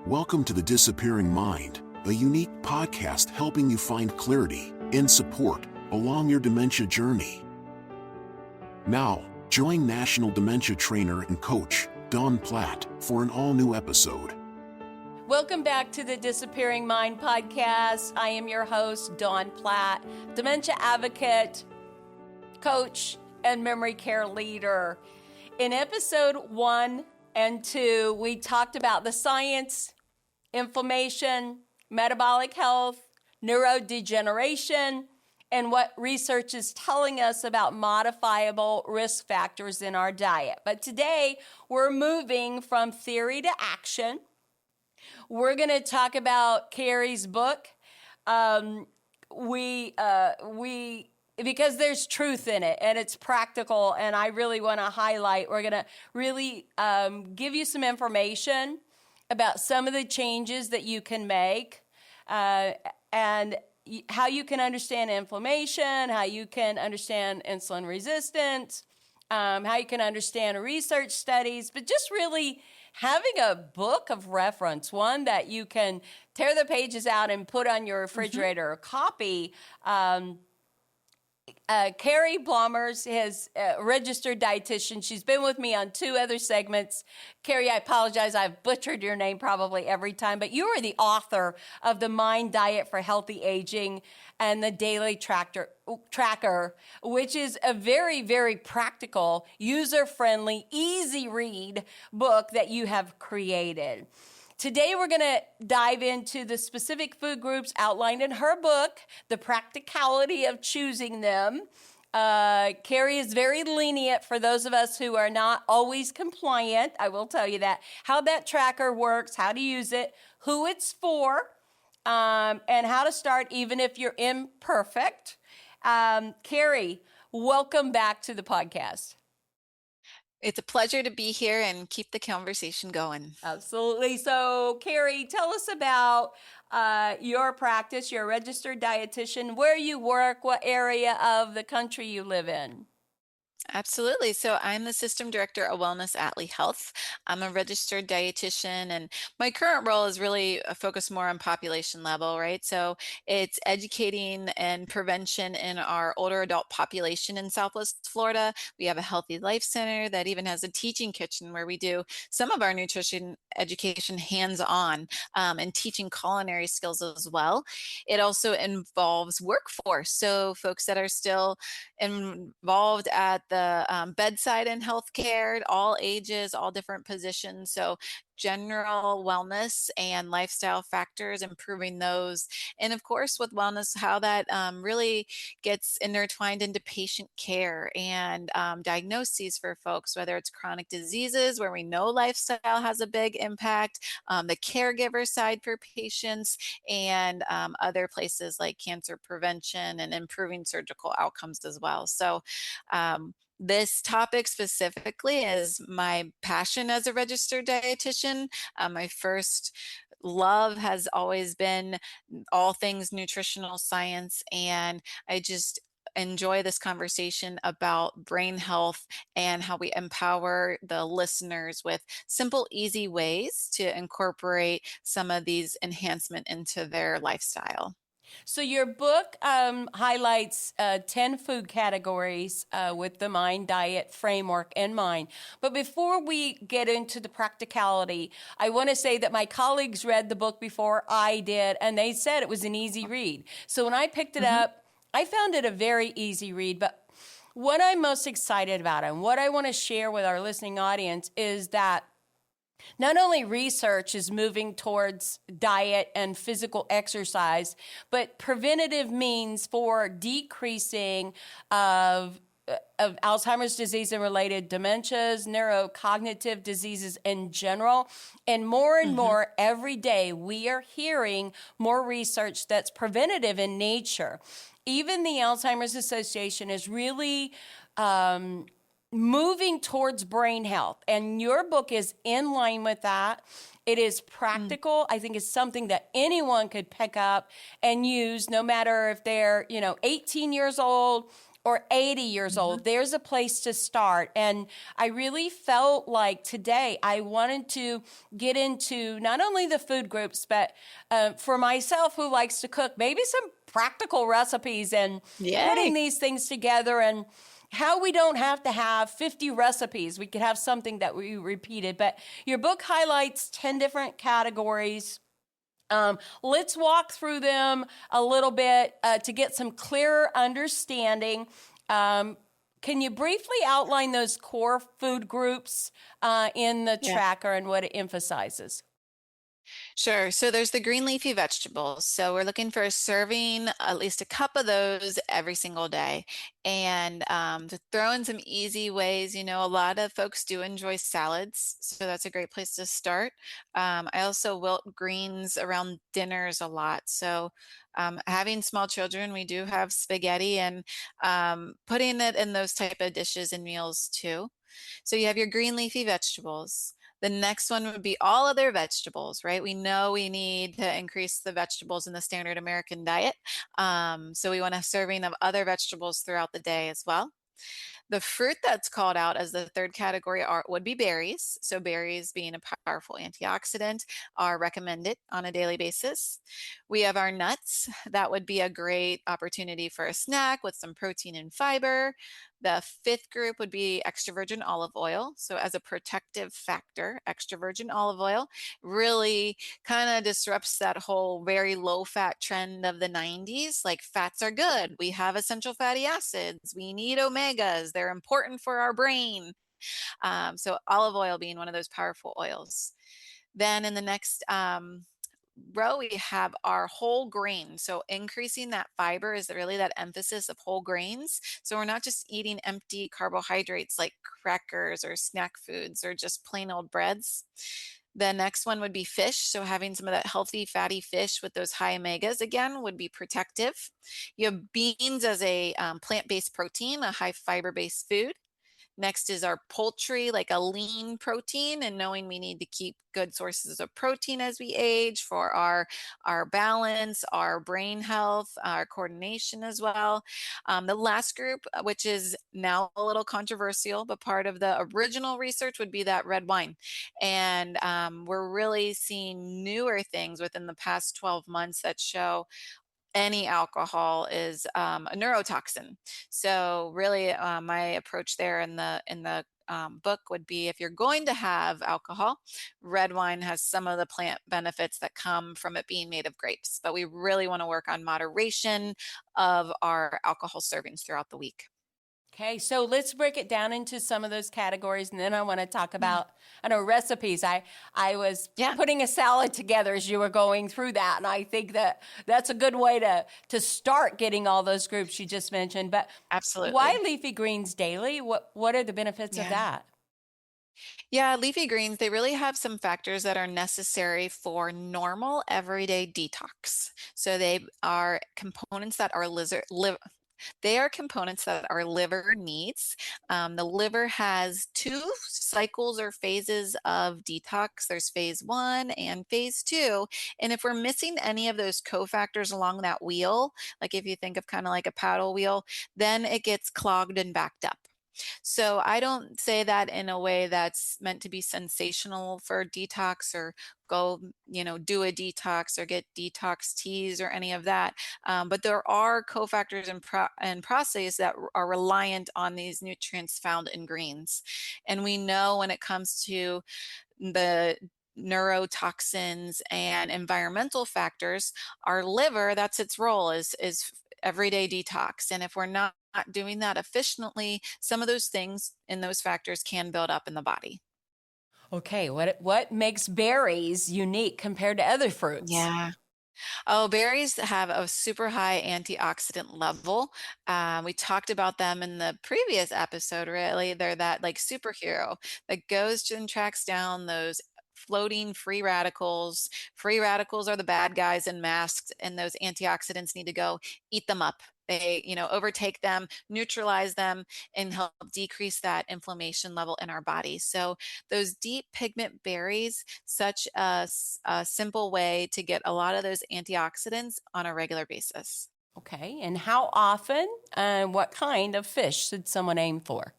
Welcome to The Disappearing Mind, a unique podcast helping you find clarity and support along your dementia journey. Now, join National Dementia Trainer and Coach, Dawn Platt, for an all-new episode. Welcome back to the Disappearing Mind podcast. I am your host, Dawn Platt, dementia advocate, coach, and memory care leader. In episode 1 and 2, we talked about the science, inflammation, metabolic health, neurodegeneration, and what research is telling us about modifiable risk factors in our diet. But today, we're moving from theory to action. We're going to talk about Carrie's book. Because there's truth in it and it's practical, and I really want to highlight, we're going to really give you some information about some of the changes that you can make and how you can understand inflammation, how you can understand insulin resistance, how you can understand research studies, but just really having a book of reference, one that you can tear the pages out and put on your refrigerator or copy. Carrie Bloemers is a registered dietitian. She's been with me on 2 other segments. Carrie, I apologize. I've butchered your name probably every time, but you are the author of The Mind Diet for Healthy Aging and the Daily Tracker, which is a very, very practical, user-friendly, easy read book that you have created. Today, we're going to dive into the specific food groups outlined in her book, the practicality of choosing them. Carrie is very lenient for those of us who are not always compliant. I will tell you that. How that tracker works, how to use it, who it's for, and how to start even if you're imperfect. Carrie, welcome back to the podcast. It's a pleasure to be here and keep the conversation going. Absolutely. So, Carrie, tell us about your practice. You're a registered dietitian, where you work, what area of the country you live in. Absolutely. So I'm the system director of wellness at Lee Health. I'm a registered dietitian, and my current role is really focused more on population level, right? So it's educating and prevention in our older adult population in Southwest Florida. We have a healthy life center that even has a teaching kitchen where we do some of our nutrition education hands-on and teaching culinary skills as well. It also involves workforce. So folks that are still involved at the bedside in healthcare, all ages, all different positions. So general wellness and lifestyle factors, improving those. And of course, with wellness, how that really gets intertwined into patient care and diagnoses for folks, whether it's chronic diseases where we know lifestyle has a big impact, the caregiver side for patients, and other places like cancer prevention and improving surgical outcomes as well. So this topic specifically is my passion as a registered dietitian. My first love has always been all things nutritional science, and I just enjoy this conversation about brain health and how we empower the listeners with simple, easy ways to incorporate some of these enhancements into their lifestyle. So your book highlights 10 food categories with the Mind Diet framework in mind. But before we get into the practicality, I want to say that my colleagues read the book before I did, and they said it was an easy read. So when I picked it up, I found it a very easy read. But what I'm most excited about and what I want to share with our listening audience is that not only research is moving towards diet and physical exercise, but preventative means for decreasing of Alzheimer's disease and related dementias, neurocognitive diseases in general. And more every day, we are hearing more research that's preventative in nature. Even the Alzheimer's Association is really moving towards brain health, and your book is in line with that. It is practical. I think it's something that anyone could pick up and use, no matter if they're, 18 years old or 80 years old, there's a place to start. And I really felt like today I wanted to get into not only the food groups, but for myself who likes to cook, maybe some practical recipes and putting Yay. these things together, and how we don't have to have 50 recipes. We could have something that we repeated. But your book highlights 10 different categories. Let's walk through them a little bit to get some clearer understanding. Can you briefly outline those core food groups in the Yeah. tracker and what it emphasizes? Sure. So there's the green leafy vegetables. So we're looking for a serving, at least a cup of those every single day. And to throw in some easy ways, a lot of folks do enjoy salads. So that's a great place to start. I also wilt greens around dinners a lot. So having small children, we do have spaghetti and putting it in those type of dishes and meals too. So you have your green leafy vegetables. The next one would be all other vegetables, right? We know we need to increase the vegetables in the standard American diet. So we want a serving of other vegetables throughout the day as well. The fruit that's called out as the third category would be berries. So berries, being a powerful antioxidant, are recommended on a daily basis. We have our nuts. That would be a great opportunity for a snack with some protein and fiber. The fifth group would be extra virgin olive oil. So as a protective factor, extra virgin olive oil really kind of disrupts that whole very low fat trend of the 90s. Like, fats are good. We have essential fatty acids. We need omegas. They're important for our brain. So olive oil being one of those powerful oils. Then in the next row, we have our whole grain. So increasing that fiber is really that emphasis of whole grains. So we're not just eating empty carbohydrates like crackers or snack foods or just plain old breads. The next one would be fish. So having some of that healthy fatty fish with those high omegas again would be protective. You have beans as a plant-based protein, a high fiber-based food. Next is our poultry, like a lean protein, and knowing we need to keep good sources of protein as we age for our balance, our brain health, our coordination as well. The last group, which is now a little controversial, but part of the original research would be that red wine. And we're really seeing newer things within the past 12 months that show any alcohol is a neurotoxin. So really, my approach there in the book would be, if you're going to have alcohol, red wine has some of the plant benefits that come from it being made of grapes. But we really want to work on moderation of our alcohol servings throughout the week. Okay, so let's break it down into some of those categories, and then I want to talk Yeah. about, I know, recipes. I was Yeah, putting a salad together as you were going through that, and I think that that's a good way to start getting all those groups you just mentioned. But why absolutely. leafy greens daily? What are the benefits of Yeah. that? Yeah, leafy greens, they really have some factors that are necessary for normal everyday detox. So they are components that our they are components that our liver needs. The liver has two cycles or phases of detox. There's phase one and phase two. And if we're missing any of those cofactors along that wheel, like if you think of kind of like a paddle wheel, then it gets clogged and backed up. So I don't say that in a way that's meant to be sensational for detox or go, do a detox or get detox teas or any of that. But there are cofactors and processes that are reliant on these nutrients found in greens. And we know when it comes to the neurotoxins and environmental factors, our liver, that's its role, is everyday detox. And if we're not doing that efficiently, some of those things and those factors can build up in the body. Okay, what makes berries unique compared to other fruits? Yeah. Oh, berries have a super high antioxidant level. We talked about them in the previous episode, really. They're that like superhero that goes and tracks down those floating free radicals. Free radicals are the bad guys in masks, and those antioxidants need to go eat them up. They, overtake them, neutralize them, and help decrease that inflammation level in our body. So those deep pigment berries, such a simple way to get a lot of those antioxidants on a regular basis. Okay. And how often and what kind of fish should someone aim for?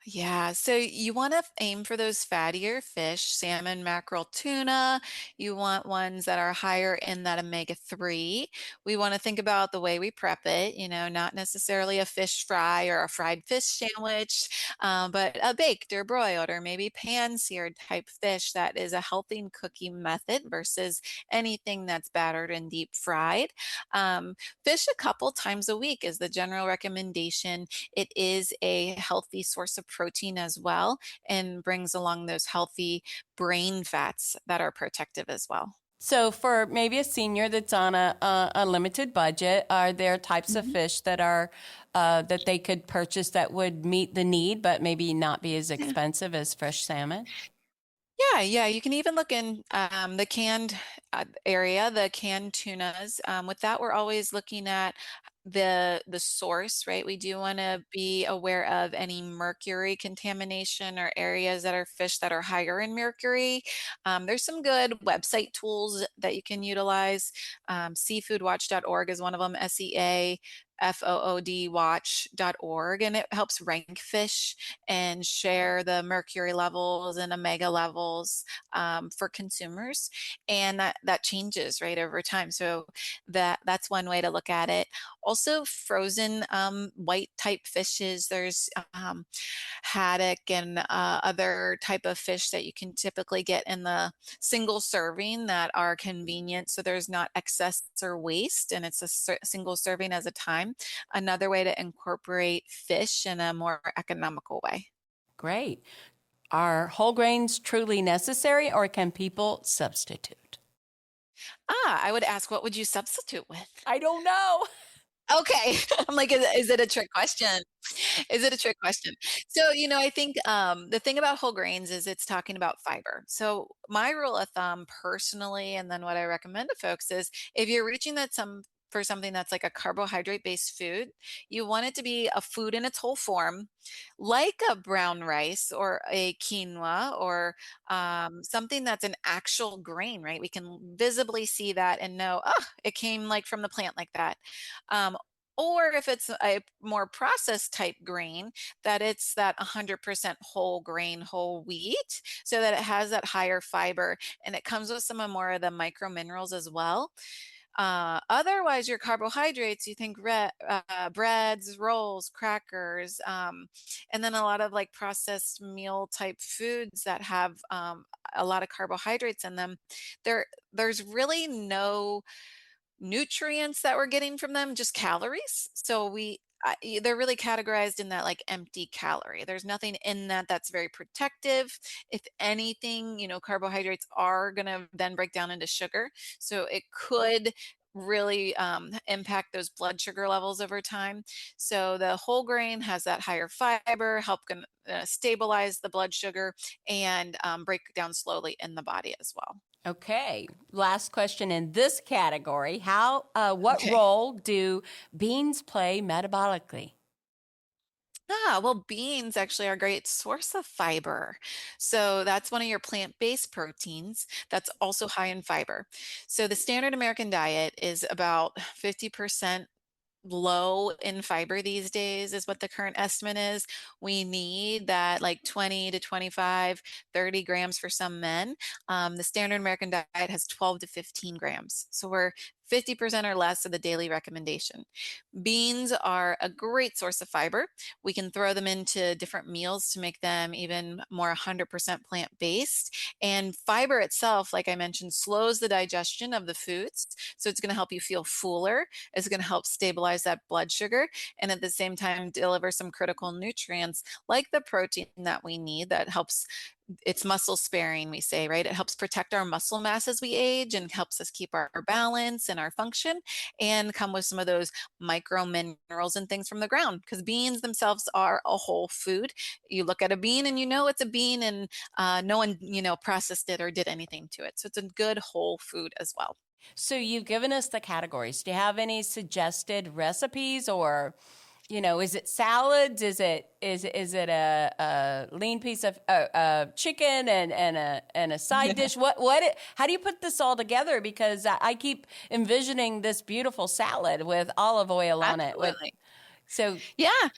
Yeah, so you want to aim for those fattier fish, salmon, mackerel, tuna. You want ones that are higher in that omega-3. We want to think about the way we prep it, not necessarily a fish fry or a fried fish sandwich, but a baked or broiled or maybe pan-seared type fish that is a healthy cooking method versus anything that's battered and deep fried. Um, Fish a couple times a week is the general recommendation. It is a healthy source of protein as well and brings along those healthy brain fats that are protective as well. So, for maybe a senior that's on a limited budget, are there types of Mhm. fish that are that they could purchase that would meet the need, but maybe not be as Yeah. expensive as fresh salmon? Yeah. You can even look in the canned area, the canned tunas. With that, we're always looking at the source, right? We do want to be aware of any mercury contamination or areas that are fish that are higher in mercury. There's some good website tools that you can utilize. Seafoodwatch.org is one of them, SEAFOOD and it helps rank fish and share the mercury levels and omega levels for consumers, and that changes right over time. So that's one way to look at it. Also, frozen white type fishes. There's haddock and other type of fish that you can typically get in the single serving that are convenient, so there's not excess or waste, and it's a single serving as a time. Another way to incorporate fish in a more economical way. Great. Are whole grains truly necessary or can people substitute? I would ask, what would you substitute with? I don't know. Okay. I'm like, is it a trick question? Is it a trick question? So, I think the thing about whole grains is it's talking about fiber. So, my rule of thumb personally, and then what I recommend to folks is if you're reaching that for something that's like a carbohydrate based food, you want it to be a food in its whole form, like a brown rice or a quinoa or something that's an actual grain, right? We can visibly see that and know, oh, it came like from the plant like that. Um, or if it's a more processed type grain, that it's that 100% whole grain, whole wheat, so that it has that higher fiber and it comes with some of more of the micro minerals as well. Otherwise, your carbohydrates, you think breads, rolls, crackers, and then a lot of like processed meal type foods that have a lot of carbohydrates in them. There's really no nutrients that we're getting from them, just calories. So they're really categorized in that like empty calorie. There's nothing in that that's very protective. If anything, carbohydrates are going to then break down into sugar. So it could really impact those blood sugar levels over time. So the whole grain has that higher fiber, stabilize the blood sugar and break down slowly in the body as well. Okay. Last question in this category. What Okay. role do beans play metabolically? Well, beans actually are a great source of fiber. So that's one of your plant-based proteins that's also high in fiber. So the standard American diet is about 50% low in fiber these days is what the current estimate is. We need that like 20 to 25, 30 grams for some men. The standard American diet has 12 to 15 grams. So we're 50% or less of the daily recommendation. Beans are a great source of fiber. We can throw them into different meals to make them even more 100% plant-based. And fiber itself, like I mentioned, slows the digestion of the foods. So it's going to help you feel fuller. It's going to help stabilize that blood sugar and at the same time deliver some critical nutrients like the protein that we need that helps. It's muscle sparing, we say, right? It helps protect our muscle mass as we age and helps us keep our balance and our function and come with some of those micro minerals and things from the ground because beans themselves are a whole food. You look at a bean and you know it's a bean and no one, processed it or did anything to it. So it's a good whole food as well. So you've given us the categories. Do you have any suggested recipes or Is it salads? Is it a lean piece of chicken and a side dish? How do you put this all together? Because I keep envisioning this beautiful salad with olive oil on it. Absolutely. So Yeah.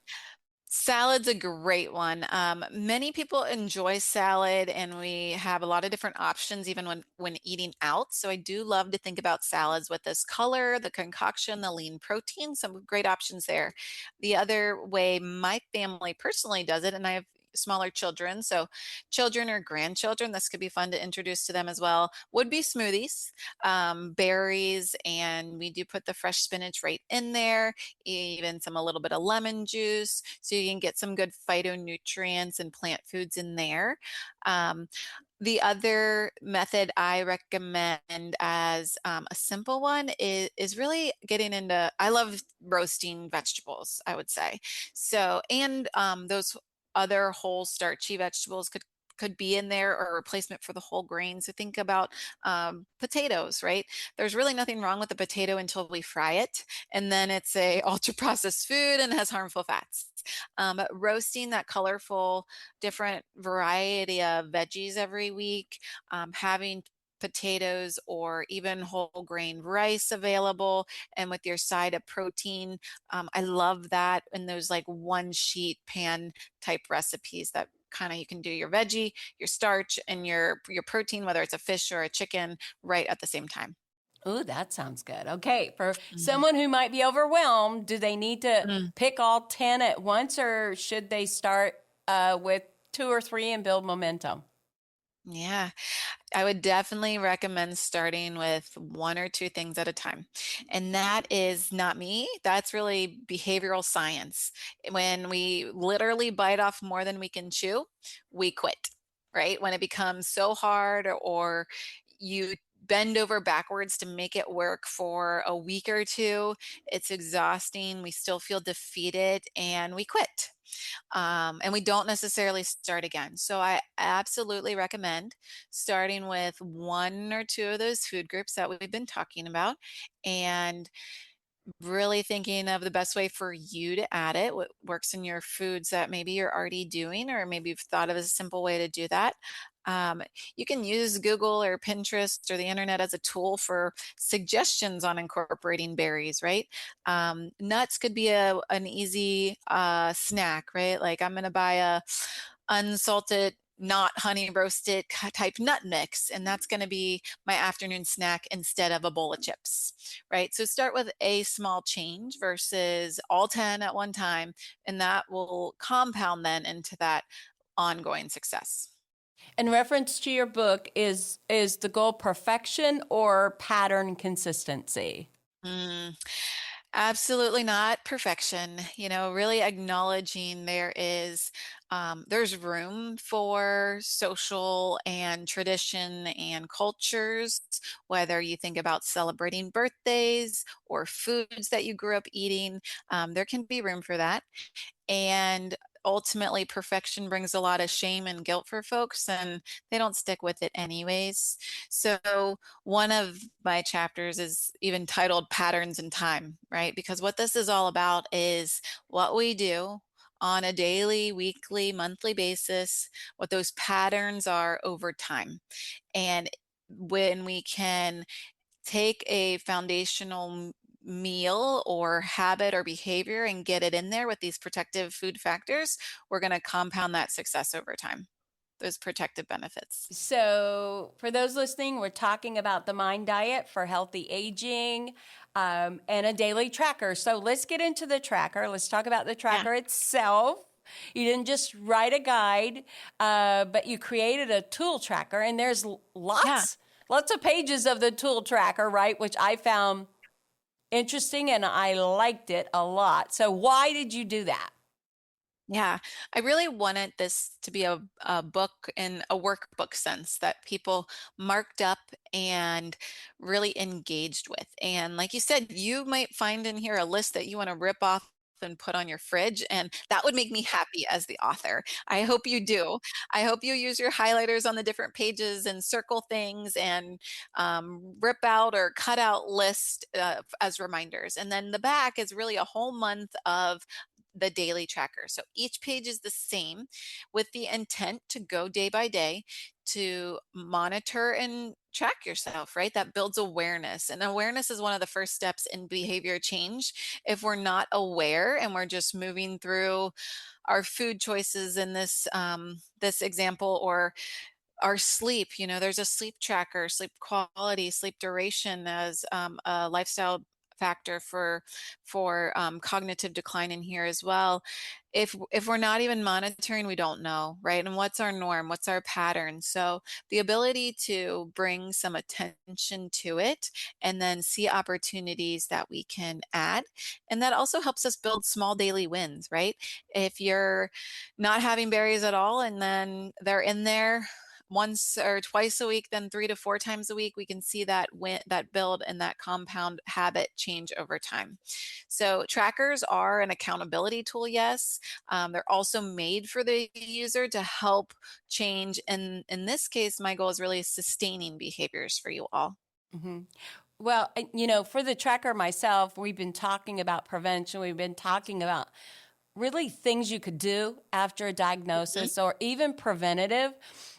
Salad's a great one. Many people enjoy salad, and we have a lot of different options even when eating out. So I do love to think about salads with this color, the concoction, the lean protein, some great options there. The other way my family personally does it, and I have smaller children, so children or grandchildren, this could be fun to introduce to them as well, would be smoothies, berries, and we do put the fresh spinach right in there, even a little bit of lemon juice, so you can get some good phytonutrients and plant foods in there. Um, the other method I recommend as a simple one is really getting into, I love roasting vegetables, I would say. So, and those other whole starchy vegetables could be in there, or a replacement for the whole grains. So think about potatoes, right? There's really nothing wrong with the potato until we fry it, and then it's a ultra processed food and has harmful fats. But roasting that colorful, different variety of veggies every week, having potatoes or even whole grain rice available, and with your side of protein. I love that in those like one sheet pan type recipes that kind of you can do your veggie, your starch, and your protein, whether it's a fish or a chicken, right at the same time. ooh, that sounds good. Okay, for Mhm. someone who might be overwhelmed, do they need to Mm, pick all 10 at once, or should they start with two or three and build momentum? yeah. I would definitely recommend starting with one or two things at a time. And that is not me. That's really behavioral science. When we literally bite off more than we can chew, we quit, right? When it becomes so hard, or you bend over backwards to make it work for a week or two, it's exhausting. We still feel defeated and we quit, and we don't necessarily start again. So I absolutely recommend starting with one or two of those food groups that we've been talking about, and really thinking of the best way for you to add it, what works in your foods that maybe you're already doing, or maybe you've thought of a simple way to do that. Um, you can use Google or Pinterest or the internet as a tool for suggestions on incorporating berries, right? Nuts could be an easy snack, right? Like I'm going to buy a unsalted, not honey roasted type nut mix, and that's going to be my afternoon snack instead of a bowl of chips, right? So start with a small change versus all 10 at one time, and that will compound then into that ongoing success. In reference to your book, is the goal perfection or pattern consistency? Mm, absolutely not perfection. Really acknowledging there's room for social and tradition and cultures, whether you think about celebrating birthdays or foods that you grew up eating, there can be room for that. And ultimately, perfection brings a lot of shame and guilt for folks, and they don't stick with it anyways. So, one of my chapters is even titled Patterns in Time, right? Because what this is all about is what we do on a daily, weekly, monthly basis, what those patterns are over time. And when we can take a foundational meal or habit or behavior and get it in there with these protective food factors, we're going to compound that success over time, those protective benefits. So, for those listening, we're talking about the Mind Diet for healthy aging and a daily tracker. So, let's get into the tracker. Let's talk about the Yeah. tracker itself. You didn't just write a guide, but you created a tool tracker, and there's Yeah. lots of pages of the tool tracker, right? Which I found interesting and I liked it a lot. So, why did you do that? Yeah, I really wanted this to be a book in a workbook sense that people marked up and really engaged with. And like you said, you might find in here a list that you want to rip off and put on your fridge, and that would make me happy as the author. I hope you do. I hope you use your highlighters on the different pages and circle things, and rip out or cut out lists as reminders. And then the back is really a whole month of the daily tracker. So each page is the same with the intent to go day by day to monitor and track yourself, right? That builds awareness. And awareness is one of the first steps in behavior change. If we're not aware and we're just moving through our food choices in this example, or our sleep, there's a sleep tracker, sleep quality, sleep duration as a lifestyle factor for cognitive decline in here as well. If we're not even monitoring, we don't know, right? And what's our norm? What's our pattern? So the ability to bring some attention to it and then see opportunities that we can add. And that also helps us build small daily wins, right? If you're not having berries at all and then they're in there once or twice a week, then 3 to 4 times a week, we can see that build and that compound habit change over time. So trackers are an accountability tool, yes. They're also made for the user to help change. And in this case, my goal is really sustaining behaviors for you all. Mm-hmm. Well, for the tracker myself, we've been talking about prevention. We've been talking about really things you could do after a diagnosis or even preventative.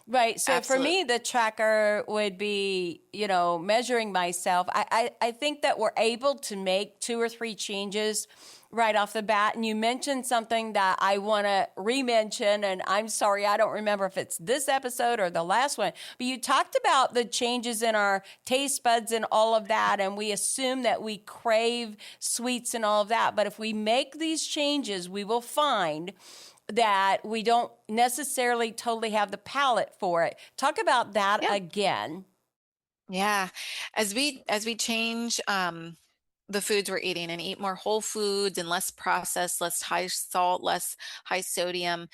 Right. So for me, the tracker would be, measuring myself. I think that we're able to make 2 or 3 changes right off the bat. And you mentioned something that I want to re-mention, and I'm sorry, I don't remember if it's this episode or the last one, but you talked about the changes in our taste buds and all of that, and we assume that we crave sweets and all of that. But if we make these changes, we will find that we don't necessarily totally have the palate for it. Talk about that again. Yeah. As we change the foods we're eating and eat more whole foods and less processed, less high salt, less high sodium,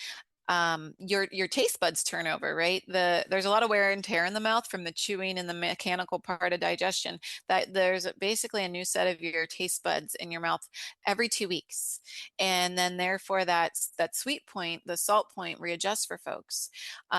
your taste buds turn over, right? There's a lot of wear and tear in the mouth from the chewing and the mechanical part of digestion, that there's basically a new set of your taste buds in your mouth every 2 weeks. And then therefore that sweet point, the salt point, readjusts for folks.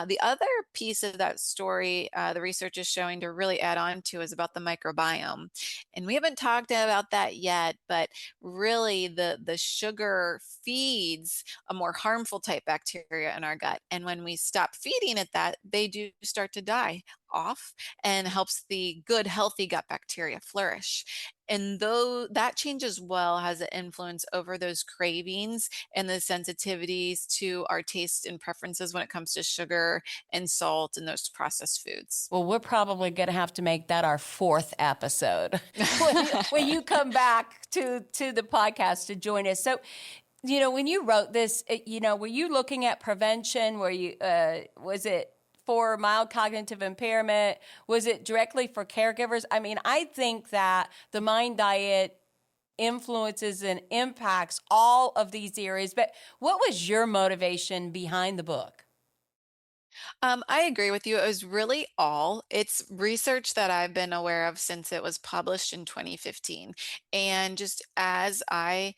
The other piece of that story, the research is showing to really add on to, is about the microbiome. And we haven't talked about that yet, but really the sugar feeds a more harmful type bacteria in our gut. And when we stop feeding it that, they do start to die off, and helps the good, healthy gut bacteria flourish. And though that change as well has an influence over those cravings and the sensitivities to our taste and preferences when it comes to sugar and salt and those processed foods. Well, we're probably going to have to make that our 4th episode when you come back to the podcast to join us. So, when you wrote this, were you looking at prevention? Was it for mild cognitive impairment? Was it directly for caregivers? I mean, I think that the Mind Diet influences and impacts all of these areas. But what was your motivation behind the book? I agree with you. It was really it's research that I've been aware of since it was published in 2015. And just as I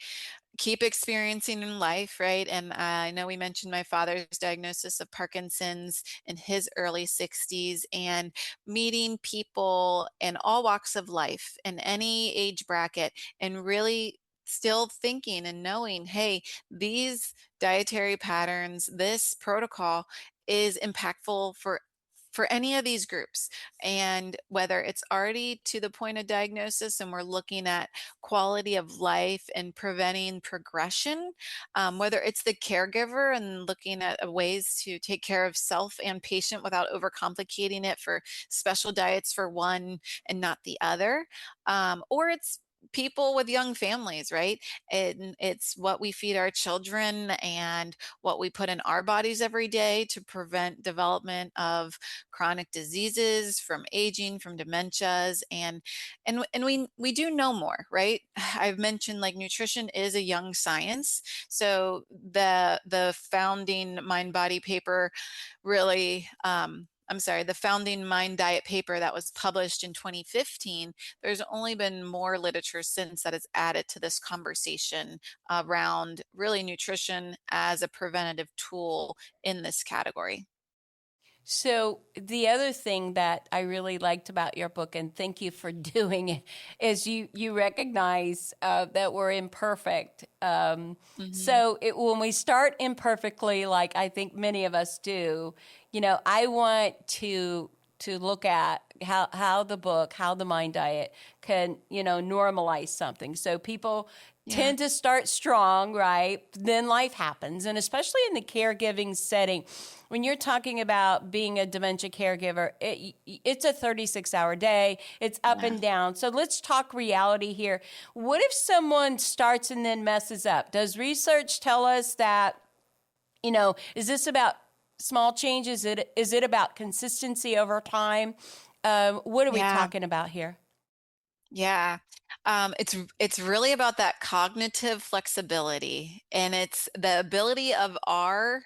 keep experiencing in life, right? And I know we mentioned my father's diagnosis of Parkinson's in his early 60s, and meeting people in all walks of life in any age bracket, and really still thinking and knowing, hey, these dietary patterns, this protocol is impactful for any of these groups. And whether it's already to the point of diagnosis and we're looking at quality of life and preventing progression, whether it's the caregiver and looking at ways to take care of self and patient without overcomplicating it for special diets for one and not the other, or it's people with young families, right? And it's what we feed our children and what we put in our bodies every day to prevent development of chronic diseases, from aging, from dementias, and we do know more, right? I've mentioned, like, nutrition is a young science. So the founding Mind Body paper really the founding Mind Diet paper that was published in 2015, there's only been more literature since that has added to this conversation around really nutrition as a preventative tool in this category. So the other thing that I really liked about your book, and thank you for doing it, is you recognize that we're imperfect. Hmm. When we start imperfectly, like I think many of us do, I want to look at how the book, how the mind diet can normalize something. So people Yeah. tend to start strong, right? Then life happens, and especially in the caregiving setting when you're talking about being a dementia caregiver, it's a 36-hour day. It's up Yeah. and down. So let's talk reality here. What if someone starts and then messes up? Does research tell us that, is this about small changes? Is it about consistency over time? What are we Yeah. talking about here? Yeah. It's really about that cognitive flexibility, and it's the ability of our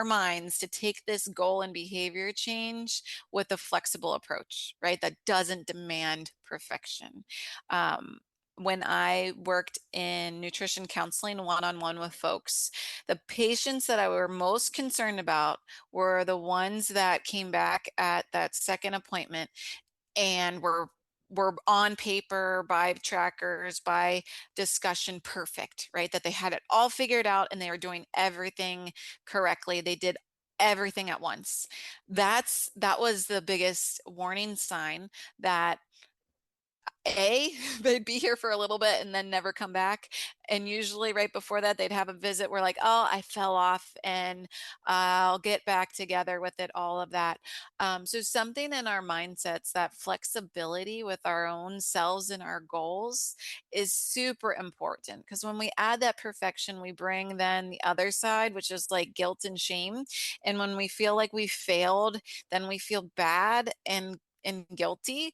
minds to take this goal and behavior change with a flexible approach, right? That doesn't demand perfection. Um, when I worked in nutrition counseling one-on-one with folks, the patients that I were most concerned about were the ones that came back at that second appointment and were on paper, by trackers, by discussion perfect, right? That they had it all figured out and they were doing everything correctly. They did everything at once. That was the biggest warning sign that a, they'd be here for a little bit and then never come back. And usually right before that, they'd have a visit where like, oh, I fell off and I'll get back together with it, all of that. So something in our mindsets, that flexibility with our own selves and our goals is super important. Because when we add that perfection, we bring then the other side, which is like guilt and shame. And when we feel like we failed, then we feel bad and guilty.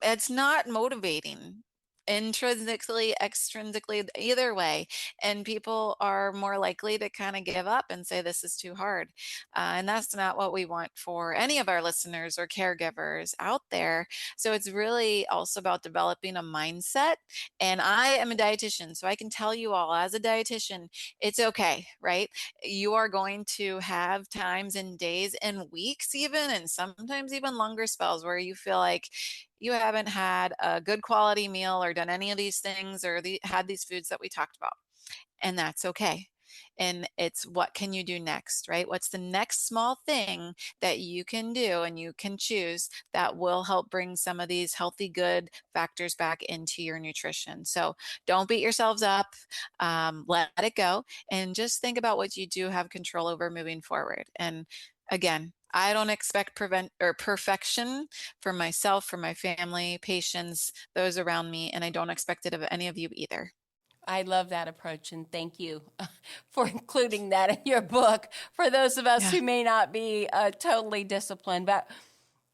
It's not motivating intrinsically, extrinsically, either way. And people are more likely to kind of give up and say, this is too hard. And that's not what we want for any of our listeners or caregivers out there. So it's really also about developing a mindset. And I am a dietitian, so I can tell you all as a dietitian, it's okay, right? You are going to have times and days and weeks, even, and sometimes even longer spells where you feel like you haven't had a good quality meal or done any of these things or had these foods that we talked about. And that's okay. And it's what can you do next, right? What's the next small thing that you can do and you can choose that will help bring some of these healthy, good factors back into your nutrition? So don't beat yourselves up. Let it go and just think about what you do have control over moving forward. And again, I don't expect prevent or perfection for myself, for my family, patients, those around me, and I don't expect it of any of you either. I love that approach, and thank you for including that in your book for those of us Yeah. who may not be totally disciplined. But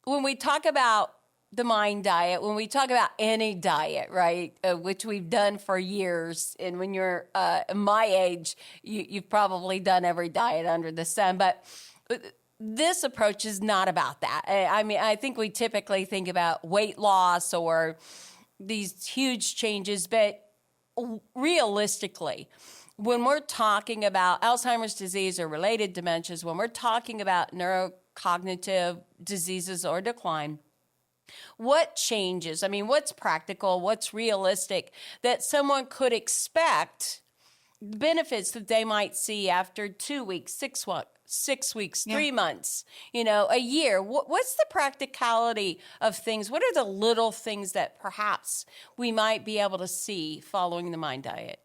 when we talk about the mind diet, when we talk about any diet, right, which we've done for years, and when you're my age, you've probably done every diet under the sun, but this approach is not about that. I mean, I think we typically think about weight loss or these huge changes, but realistically, when we're talking about Alzheimer's disease or related dementias, when we're talking about neurocognitive diseases or decline, what changes? I mean, what's practical? What's realistic that someone could expect benefits that they might see after 2 weeks, 6 weeks, Yeah. 3 months, a year? What's the practicality of things? What are the little things that perhaps we might be able to see following the mind diet?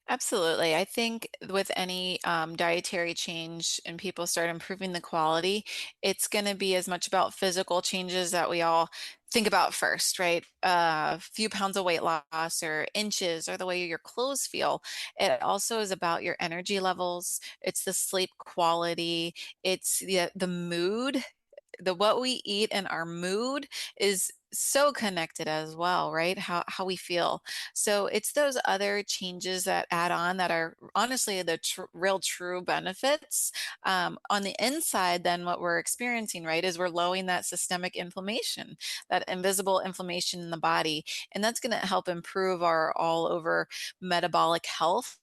Absolutely. I think with any dietary change and people start improving the quality, it's going to be as much about physical changes that we all think about first, right? A few pounds of weight loss or inches or the way your clothes feel. It also is about your energy levels. It's the sleep quality. It's the mood, the what we eat and our mood is so connected as well, right? How we feel. So it's those other changes that add on that are honestly the real true benefits. On the inside, then what we're experiencing, right, is we're lowering that systemic inflammation, that invisible inflammation in the body, and that's going to help improve our all over metabolic health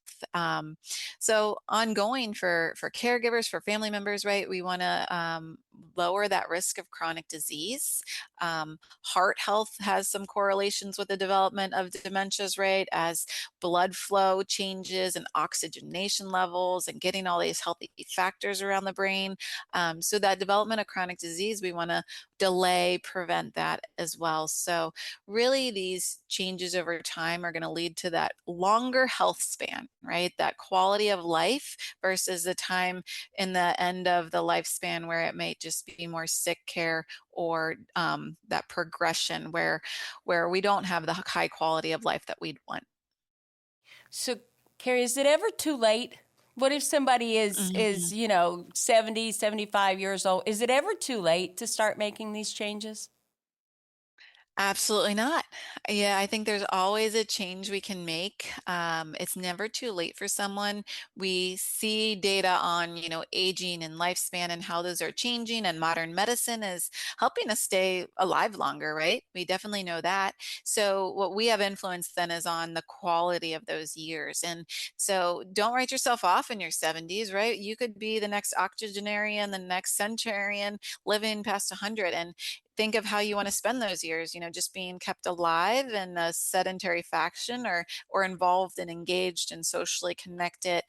So ongoing for caregivers, for family members, right? We want to lower that risk of chronic disease. Heart health has some correlations with the development of dementias, right? As blood flow changes and oxygenation levels and getting all these healthy factors around the brain. So that development of chronic disease, we want to delay, prevent that as well. So really these changes over time are going to lead to that longer health span, right? That quality of life versus the time in the end of the lifespan where it may just be more sick care or that progression where we don't have the high quality of life that we'd want. So, Carrie, is it ever too late? What if somebody is, Mhm. 70, 75 years old? Is it ever too late to start making these changes? Absolutely not. Yeah, I think there's always a change we can make. It's never too late for someone. We see data on, aging and lifespan and how those are changing, and modern medicine is helping us stay alive longer, right? We definitely know that. So what we have influence then is on the quality of those years. And so don't write yourself off in your 70s, right? You could be the next octogenarian, the next centurion living past 100. And think of how you want to spend those years, just being kept alive in a sedentary faction, or involved and engaged and socially connected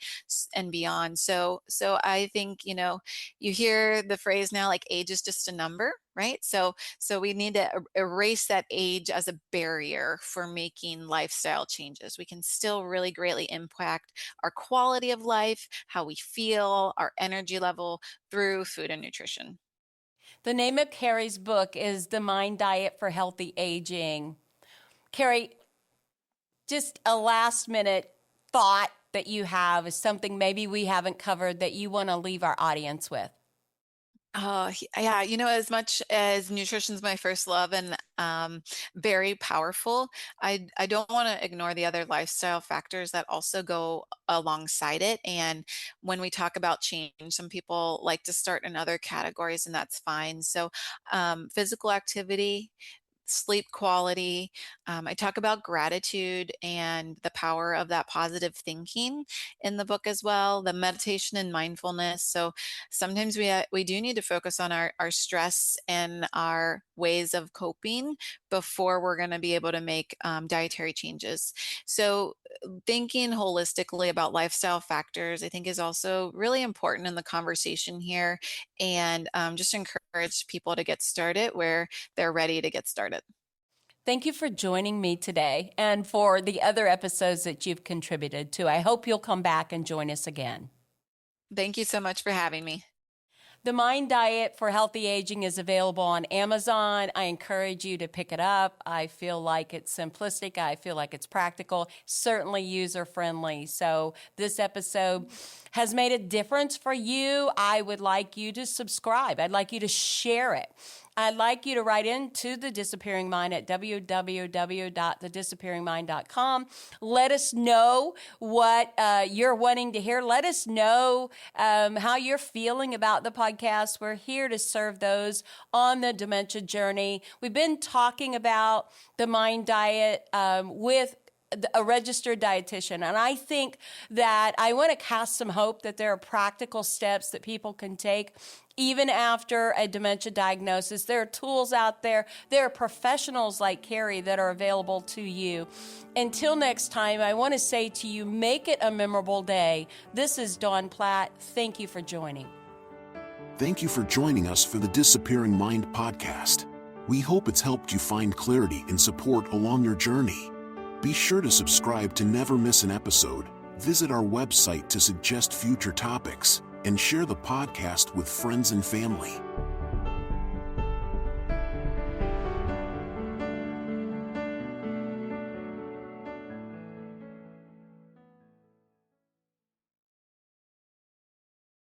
and beyond. So I think, you hear the phrase now, like, age is just a number, right? So we need to erase that age as a barrier for making lifestyle changes. We can still really greatly impact our quality of life, how we feel, our energy level through food and nutrition. The name of Carrie's book is The Mind Diet for Healthy Aging. Carrie, just a last minute thought that you have is something maybe we haven't covered that you want to leave our audience with. Oh, yeah. As much as nutrition's my first love and very powerful, I don't want to ignore the other lifestyle factors that also go alongside it. And when we talk about change, some people like to start in other categories, and that's fine. So, physical activity, sleep quality. I talk about gratitude and the power of that positive thinking in the book as well, the meditation and mindfulness. So sometimes we do need to focus on our stress and our ways of coping before we're going to be able to make dietary changes. So thinking holistically about lifestyle factors, I think, is also really important in the conversation here, and just encourage people to get started where they're ready to get started. Thank you for joining me today and for the other episodes that you've contributed to. I hope you'll come back and join us again. Thank you so much for having me. The Mind Diet for Healthy Aging is available on Amazon. I encourage you to pick it up. I feel like it's simplistic. I feel like it's practical, certainly user-friendly. So this episode has made a difference for you. I would like you to subscribe. I'd like you to share it. I'd like you to write into The Disappearing Mind at www.thedisappearingmind.com. Let us know what you're wanting to hear. Let us know how you're feeling about the podcast. We're here to serve those on the dementia journey. We've been talking about the Mind Diet with a registered dietitian. And I think that I want to cast some hope that there are practical steps that people can take even after a dementia diagnosis. There are tools out there. There are professionals like Carrie that are available to you. Until next time, I want to say to you, make it a memorable day. This is Dawn Platt. Thank you for joining. Thank you for joining us for the Disappearing Mind podcast. We hope it's helped you find clarity and support along your journey. Be sure to subscribe to never miss an episode, visit our website to suggest future topics, and share the podcast with friends and family.